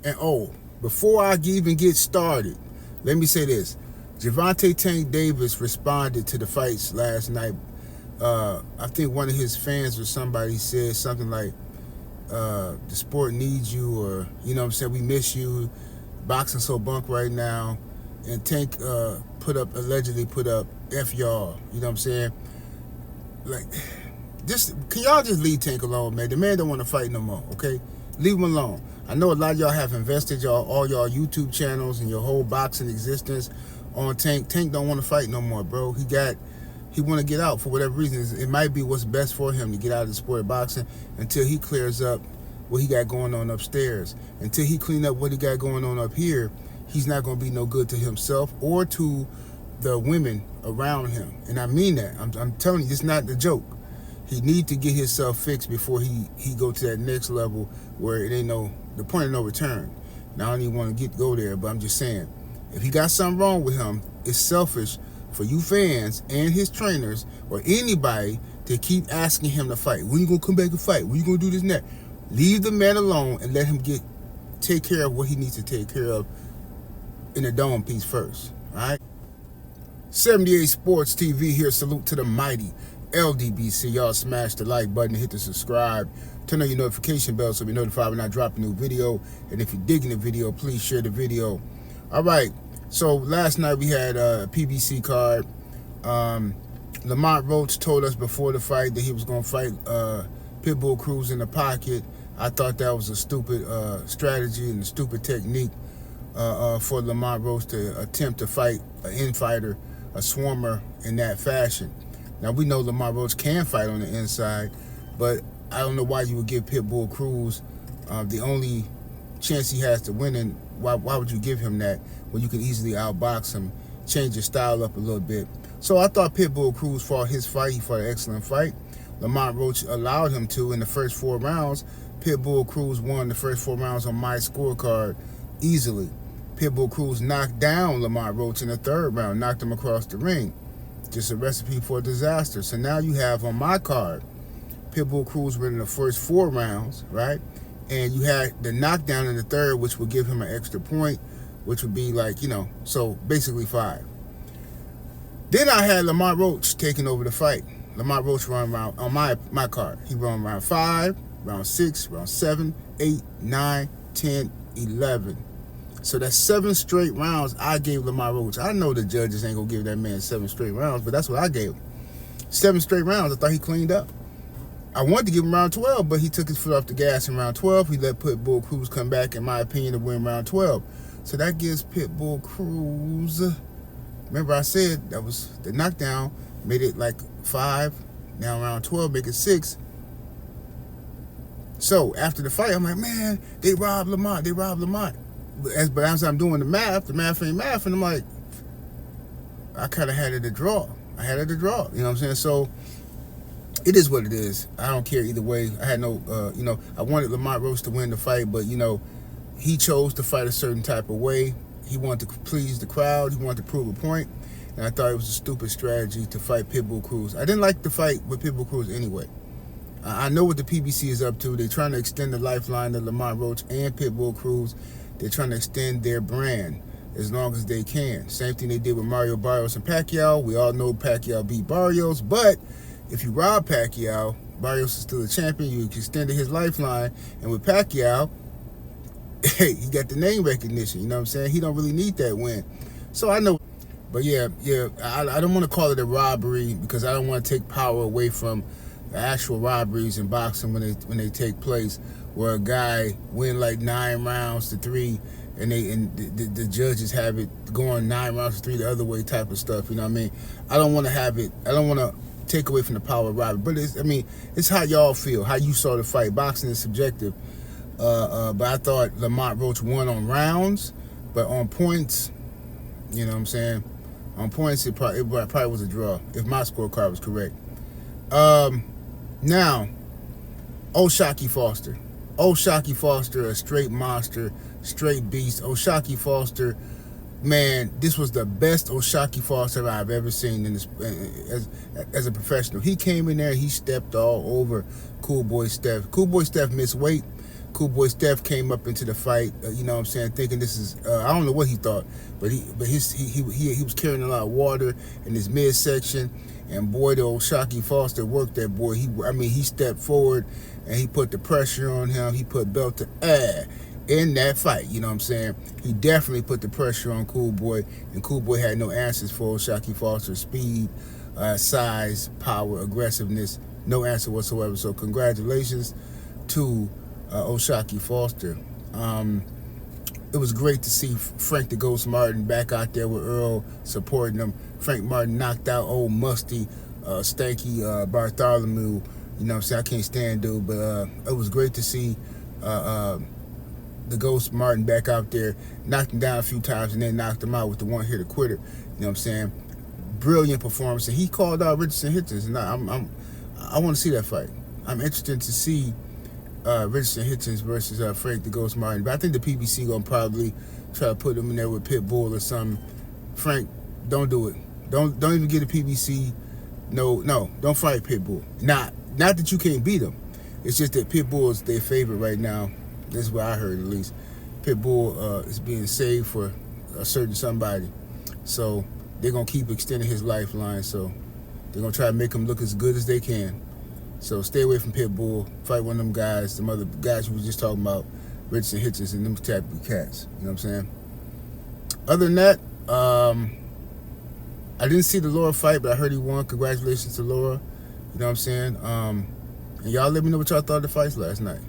And before I even get started, let me say this. Gervonta Tank Davis responded to the fights last night. I think one of his fans or somebody said something like, the sport needs you, or, you know what I'm saying, we miss you. Boxing so bunk right now. And Tank allegedly put up F y'all. You know what I'm saying? Like, can y'all just leave Tank alone, man? The man don't want to fight no more, okay? Leave him alone. I know a lot of y'all have invested all y'all YouTube channels and your whole boxing existence on Tank. Tank don't want to fight no more, bro. He want to get out for whatever reason. It might be what's best for him to get out of the sport of boxing until he clears up what he got going on upstairs. Until he clean up what he got going on up here, he's not going to be no good to himself or to the women around him. And I mean that. I'm telling you, it's not the joke. He need to get himself fixed before he go to that next level where it ain't the point of no return. Now I don't even want to go there, but I'm just saying, if he got something wrong with him, it's selfish for you fans and his trainers or anybody to keep asking him to fight. When you gonna come back and fight? When you gonna do this and that? Leave the man alone and let him take care of what he needs to take care of in the dome piece first. All right. 78 Sports TV here. Salute to the mighty LDBC. Y'all smash the like button, hit the subscribe, turn on your notification bell so you're notified when I drop a new video. And if you're digging the video, please share the video. All right. So last night we had a PBC card. Lamont Roach told us before the fight that he was going to fight Pitbull Cruz in the pocket. I thought that was a stupid strategy and a stupid technique for Lamont Roach to attempt to fight an infighter, a swarmer, in that fashion. Now, we know Lamont Roach can fight on the inside, but I don't know why you would give Pitbull Cruz the only chance he has to win, and why would you give him that when you can easily outbox him, change your style up a little bit. So I thought Pitbull Cruz fought his fight. He fought an excellent fight. Lamont Roach allowed him to in the first 4 rounds. Pitbull Cruz won the first 4 rounds on my scorecard easily. Pitbull Cruz knocked down Lamont Roach in the 3rd round, knocked him across the ring. Just a recipe for disaster. So now you have on my card, Pitbull Cruz winning the first 4 rounds, right? And you had the knockdown in the 3rd, which would give him an extra point, which would be like, so basically 5. Then I had Lamont Roach taking over the fight. Lamont Roach run around on my card. He run round 5, round 6, round 7, 8, 9, 10, 11. So that's 7 straight rounds I gave Lamont Roach. I know the judges ain't going to give that man 7 straight rounds, but that's what I gave him. 7 straight rounds. I thought he cleaned up. I wanted to give him round 12, but he took his foot off the gas in round 12. He let Pitbull Cruz come back, in my opinion, to win round 12. So that gives Pitbull Cruz, remember I said that was the knockdown, made it like 5. Now round 12, make it 6. So after the fight, I'm like, man, they robbed Lamont. But as I'm doing the math ain't math, and I'm like, I kind of had it a draw. You know what I'm saying? So it is what it is. I don't care either way. I had no, I wanted Lamont Roach to win the fight, but, he chose to fight a certain type of way. He wanted to please the crowd. He wanted to prove a point. And I thought it was a stupid strategy to fight Pitbull Cruz. I didn't like the fight with Pitbull Cruz anyway. I know what the PBC is up to. They're trying to extend the lifeline to Lamont Roach and Pitbull Cruz. They're trying to extend their brand as long as they can. Same thing they did with Mario Barrios and Pacquiao. We all know Pacquiao beat Barrios, but if you rob Pacquiao, Barrios is still a champion. You extended his lifeline, and with Pacquiao, hey, he got the name recognition. You know what I'm saying? He don't really need that win. So I know, but yeah, I don't want to call it a robbery because I don't want to take power away from the actual robberies in boxing when they take place, where a guy win like 9 rounds to 3, and the judges have it going 9 rounds to 3 the other way type of stuff. You know what I mean? I don't want to have it. I don't want to take away from the power of robbery. But it's how y'all feel, how you saw the fight. Boxing is subjective. But I thought Lamont Roach won on rounds, but on points, you know what I'm saying? On points, it probably was a draw if my scorecard was correct. Now, Oshaki Foster, a straight monster, straight beast. Oshaki Foster, man, this was the best Oshaki Foster I've ever seen in this as a professional. He came in there, he stepped all over Cool Boy Steph. Cool Boy Steph missed weight. Cool Boy Steph came up into the fight, you know what I'm saying, thinking this is, I don't know what he thought, but he was carrying a lot of water in his midsection, and boy, the Oshaki Foster worked that boy. He stepped forward, and he put the pressure on him. He put belt to ass in that fight, you know what I'm saying? He definitely put the pressure on Cool Boy, and Cool Boy had no answers for Oshaki Foster's speed, size, power, aggressiveness, no answer whatsoever. So congratulations to Oshaki Foster. It was great to see Frank the Ghost Martin back out there with Earl supporting him. Frank Martin knocked out old musty, stanky Bartholomew. You know what I'm saying? I can't stand dude, but it was great to see the Ghost Martin back out there, knocked him down a few times and then knocked him out with the one-hitter quitter. You know what I'm saying? Brilliant performance. And he called out Richardson Hitchens, and I want to see that fight. I'm interested to see Richardson Hitchens versus Frank the Ghost Martin. But I think the PBC gonna probably try to put him in there with Pitbull or something. Frank, don't do it. Don't even get a PBC. No, don't fight Pitbull. Not that you can't beat him. It's just that Pitbull is their favorite right now. This is what I heard, at least. Pitbull is being saved for a certain somebody. So they're going to keep extending his lifeline. So they're going to try to make him look as good as they can. So stay away from Pitbull. Fight one of them guys, some other guys we were just talking about, Richardson Hitchens and them type of cats. You know what I'm saying? Other than that, I didn't see the Laura fight, but I heard he won. Congratulations to Laura. You know what I'm saying? And y'all let me know what y'all thought of the fights last night.